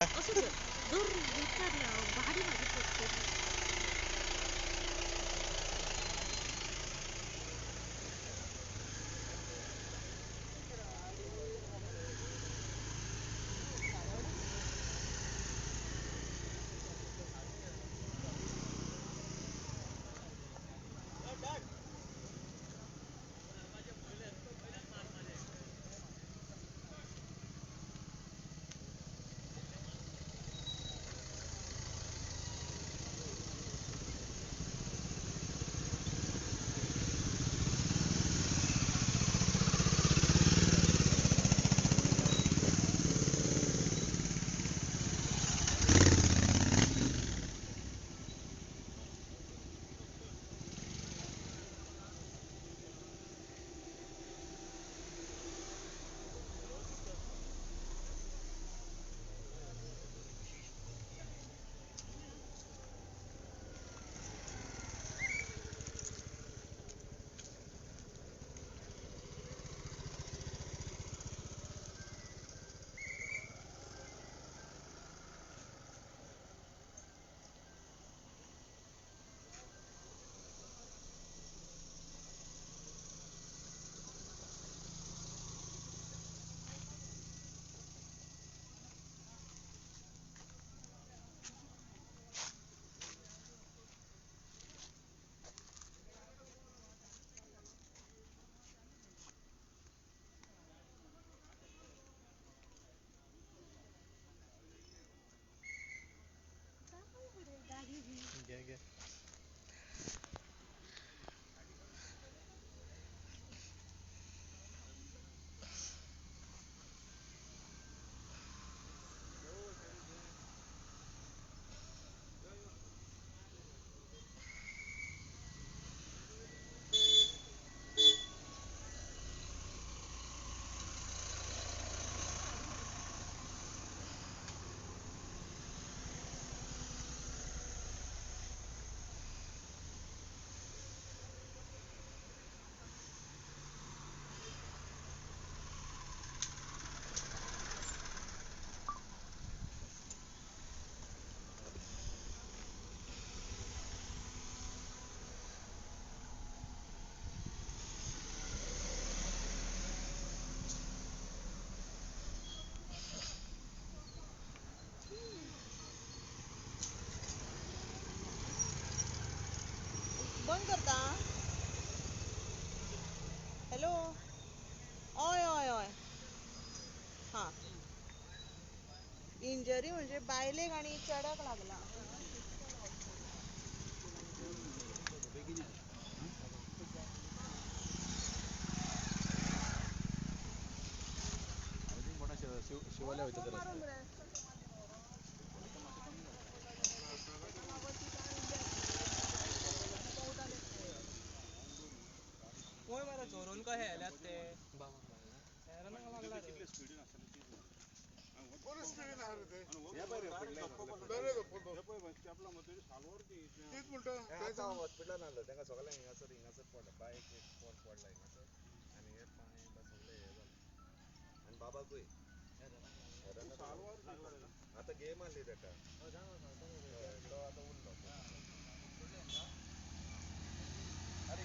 असू दे. जर विचारलं भारी भारी पोचते. घे घे. बंद करता. हॅलो. हय हय हय. हां. इंजरी म्हणजे बायलेक आणि चेड्याक लागला. शिवाल्या वयता तर मारून रे. वय मरे चोरून कशे येल्यात ते लागला रे. हॉस्पिटलान हाडलो तेंका सगळ्यांक हिंगासर पडला बायक एक पडला हिंगासर आनी हे पांय बा सगळे हे जाले आनी बाबाकूय आतां गेम आहली तेका तो आतां उरलो अरे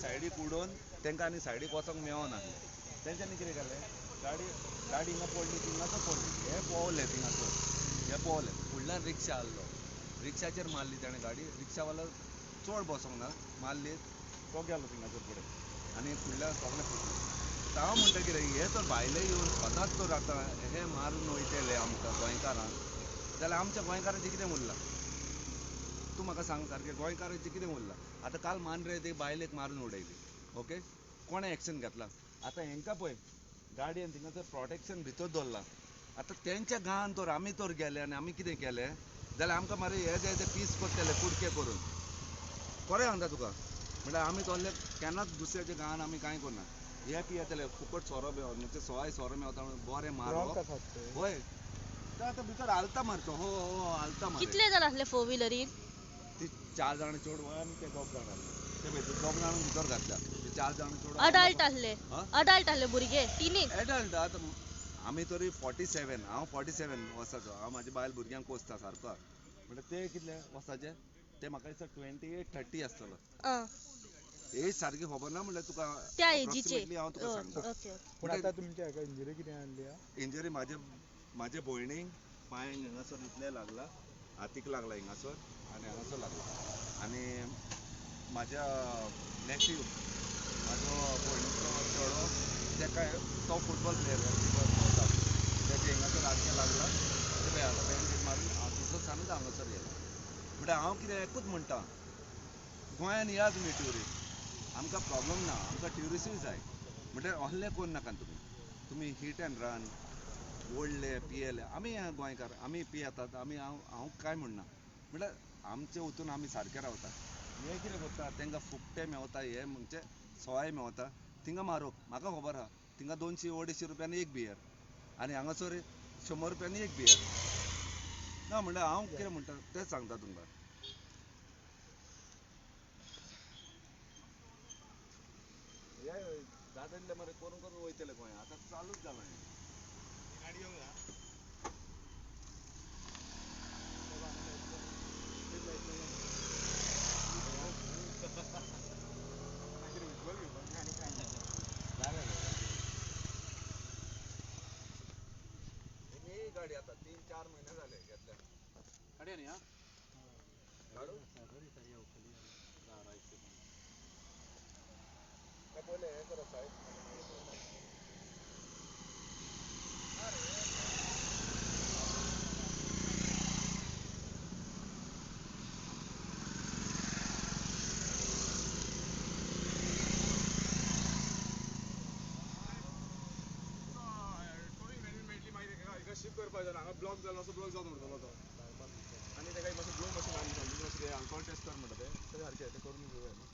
सायडीक उडोवन तेंकां आनी सायडीक वचोंक मेळोना तेंच्यांनी कितें केलें गाडी गाडी हिंगा पडली थिंगासर पडली हे पोवले थिंगासर हे पोवले फुडल्यान रिक्षा आहलो रिक्षाचेर मारली तेणें गाडी रिक्षावालो चड बसोंक ना मारली तो गेलो थिंगासर फुडें आनी फुडल्यान सगळें सुटलें हांव म्हणटा कितें हे तर भायले येवन सदांच तर आतां हे मारून वयतले आमकां गोंयकारांक जाल्यार आमच्या गोंयकारांचें कितें उरलां? तूं म्हाका सांग सारकें गोंयकारांचें कितें उरलां? आतां काल मांद्रे ते बायलेक मारून उडयली, ओके? कोणें एक्शन घेतलां? आतां हेंकां पळय गाडयेन थिंगासर प्रोटेक्शन भितर दवरलां. आतां तेंच्या गांवांत तर आमी तर गेले आनी आमी कितें केलें जाल्यार आमकां मरे हे पीस करतले कुडके करून. खरें सांगता तुका, म्हणल्यार आमी तोरले केन्नाच दुसऱ्याच्या गांवांत आमी कांय करना. हे पियेतले फुकट सोरो मेळोन म्हणजे सवाय सोरो मेवता म्हणून बरें मारप. होय तो आतां भितर हालता मरे तो, हो हो हालता मरे. कितले जाण आसले फोर व्हिलरीन? ती 4 जाण चेडवां आनी ते दोग जाण आसले. ते भितर दोग जाण भितर घातल्या. ते 4 जाण चेडवां अडल्ट आसले? हा? अडल्ट आसले भुरगे टिनीज? एडल्ट आतां आमी तरी 47, हांव 47 वर्साचो. हांव म्हाज्या बायल भुरग्यांक पोसता सारको. म्हणल्यार ते कितले वर्साचे? ते म्हाका दिसता 28-30 आसतलो. एज सारकी खबर ना म्हणल्यार तुका त्या एजीचे. approximately हांव तुका सांगता. ओके. पूण आतां तुमच्या हाका इंजरी कितें आसली हा? इंजरी म्हाजे भयणीक पांयांक हिंगासर इतले लागला, हातीक लागला हिंगासर आनी हांगासर लागला. आनी म्हाज्या नेफ्यू म्हाजो भयणीचो चेडो तेका तो फुटबॉल प्लेयर होता, तेका हिंगासर हातके लागला. ते पळय आतां बँडेज मारून हांव दुसरो दिसानूच हांगासर येयला. म्हणल्यार हांव कितें एकूच म्हणटा, गोंयान या तुमी ट्युरिस्ट, आमकां प्रॉब्लम ना, आमकां ट्युरिस्टूय जाय. म्हणल्यार असलें करूं नाका तुमी हीट एंड रन ओडले पियेले. आमी गोंयकार आमी पियेतात, हांव कांय म्हणना. म्हणल्यार आमचे वतून आमी सारके रावता. हे कितें करता तांकां फुकटे मेवता, हे म्हणजे सवाय मेवता थिंगा मारूंक. म्हाका खबर आहा थिंगा 200-250 रुपयान एक बियर आनी हांगासर 100 रुपयान एक बियर ना. म्हणल्यार हांव कितें म्हणटा तेंच सांगता तुमकां. हे दादले मरे करून करून वयतले गोंया. आतां चालूच जालां हें. ही गाडी आता 3-4 महिने झाले घेतल्या. गाडी नाही हा काढू काय बोले हे करा साहेब. शिफ्ट करपाक जाय. हांगा ब्लॉक जालो असो ब्लॉक जावन उरतलो तो. आनी तेका मातशें ब्लो मशीन घालून सांगता मातशें अल्कोहोल टेस्ट कर म्हणटा ते सारकें ते करून घेवया न्हू.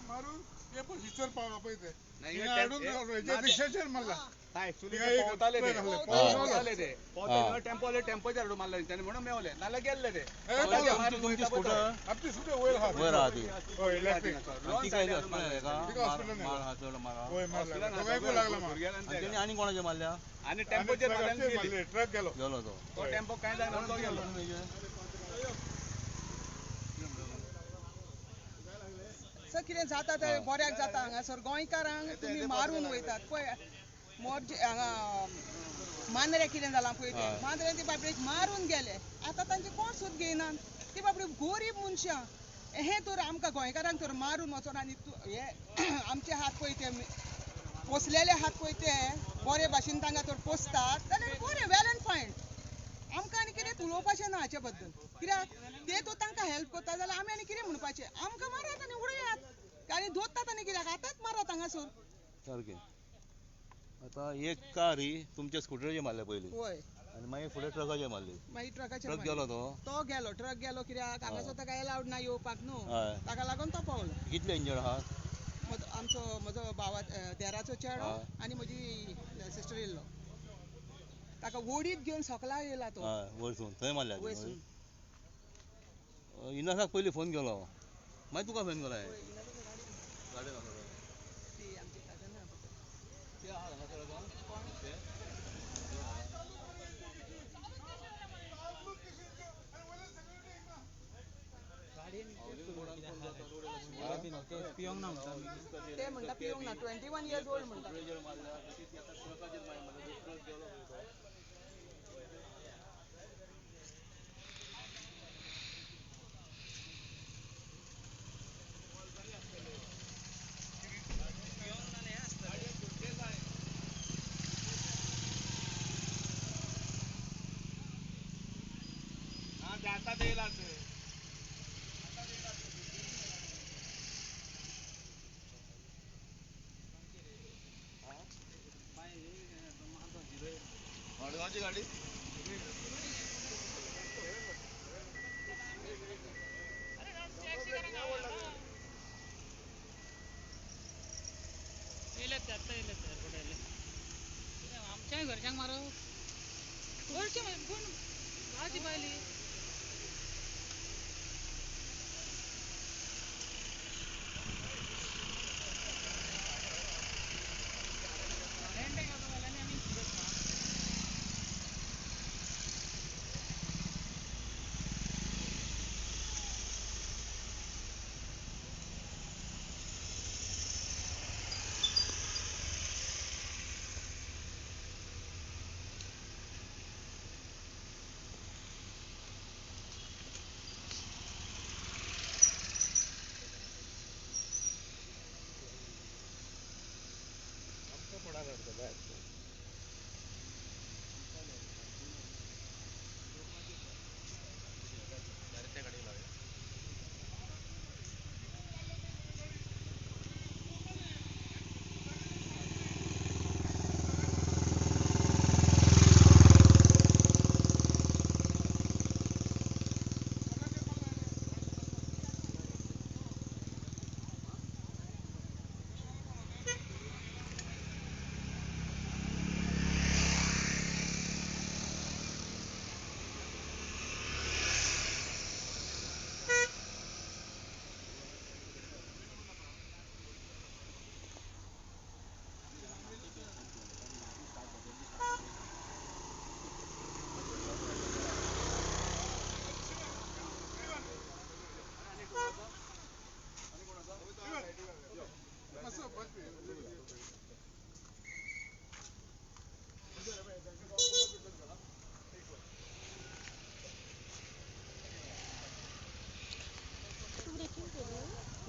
मारून ते पण हिचर पावला पळय नाही, ते हे हाडून टेम- हेजे रिसेप्शन मारला. ऍक्च्युली हे एक पावताले ते पावताले. पावताले ते टेम्पोले टेम्पोचे हाडून मारले त्यांनी म्हणून मेवले नाल्यार गेल्ले ते. तुमची स्कूटर आपली स्कूटर वयर आहा. वयर आहा ती. होय इलेक्ट्रिक. ती काय हॉस्पिटल हेका तिका हॉस्पिटल नाही. मार हात मारा. होय मारला. दोघांकूय लागला मार. आणि त्याने आणि कोणाच्या मारल्या आणि टेम्पोचे मारले ट्रक गेलो. गेलो तो. तो टेम्पो काय जायना तो गेलो. सर कितें जाता तें बऱ्याक जाता हांगासर गोंयकारांक तुमी मारून वयतात पळय. मोर्जे हांगा मांद्रे कितें जालां पळय तें मांद्रे ती बाबडीक मारून गेले. आतां तांचे कोण सोद घेयनात. ती बाबडी गरीब मनशां. हे तर आमकां गोंयकारांक तर मारून वचोन आनी हे आमचे हात पळय ते पोसलेले हात पळय ते बरे भाशेन तांकां तर पोसतात जाल्यार बरें वेल एंड फायन. आमकां आनी कितें उलोवपाचें ना हाचे बद्दल. कित्याक ते तो तांकां हेल्प करता जाल्यार आमी आनी कितें म्हणपाचें. आमकां मारात आनी उडयात आनी धोत्तात आनी कित्याक आतांच मारात हांगासर. सारकें. आता एक कार ही तुमच्या स्कूटराचेर मारल्या पयलीं होय आणि मागीर फुडें ट्रकाचेर मारली. मागीर ट्रकाचेर ट्रक गेलो तो गेलो. ट्रक गेलो कित्याक हांगासर ताका अलाउड ना येवपाक न्हू. हय. ताका लागून तो पावलो. कितले इंजर्ड आहात? म्हजो भावा देराचो चेडो आनी म्हजी सिस्टर इन लॉ. ताका वडीत घेवन सकला येयला तो. हय वयरसून थंय मारल्या. वयरसून. इनासाक पयलीं फोन केलो मागीर तुका फोन केलो हांवें. ती आमची cousin आहा पळय. ते आहा हांगासर आतां? ते? हावजींग बोर्डान फोन करता रोड इलेक्शन ते म्हणटा पिवंक ना 21 years old म्हणटा मडगावची गाडी आमच्या घरच्यांक मारो घरचे कोण भाजी पाहिली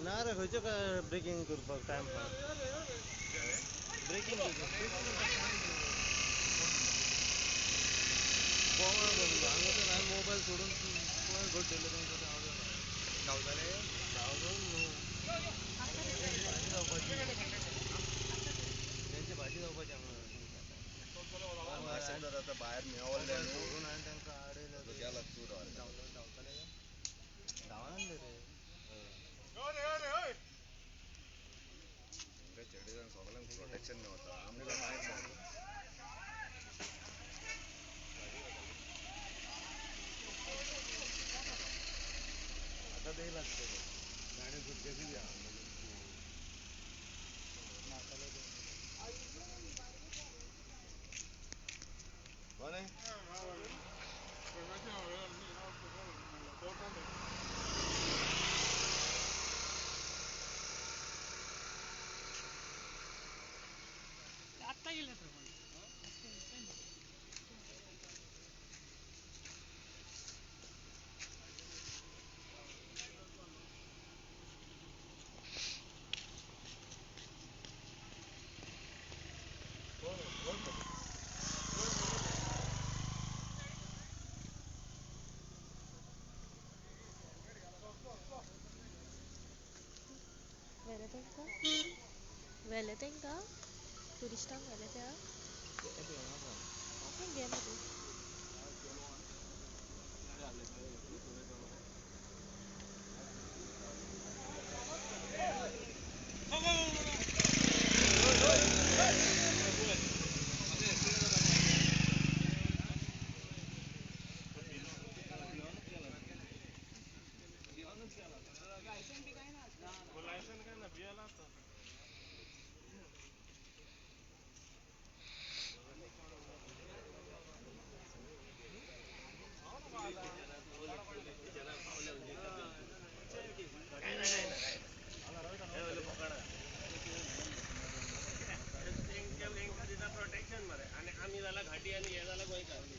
ना रे खंयच्यो काय ब्रेकिंग करपाक टायम ब्रेकिंग हांगा मोबायल सोडून घट दिले धांवताले त्यांची भाजी जावपाची आता बाहेर मेवले सोडून आनी तांकां आडयले गेला चूर धांवताले धांवनासले रे चेडीजान सगळ्यांक प्रोटेक्शन मेवता आमकां माहीत ना आता ते लागते गाडी सुटकेची द्या कोणे आत्ता गेले Vele tenga turistan vele te Akan game tu गाडी आणि हे झालं गोंयकार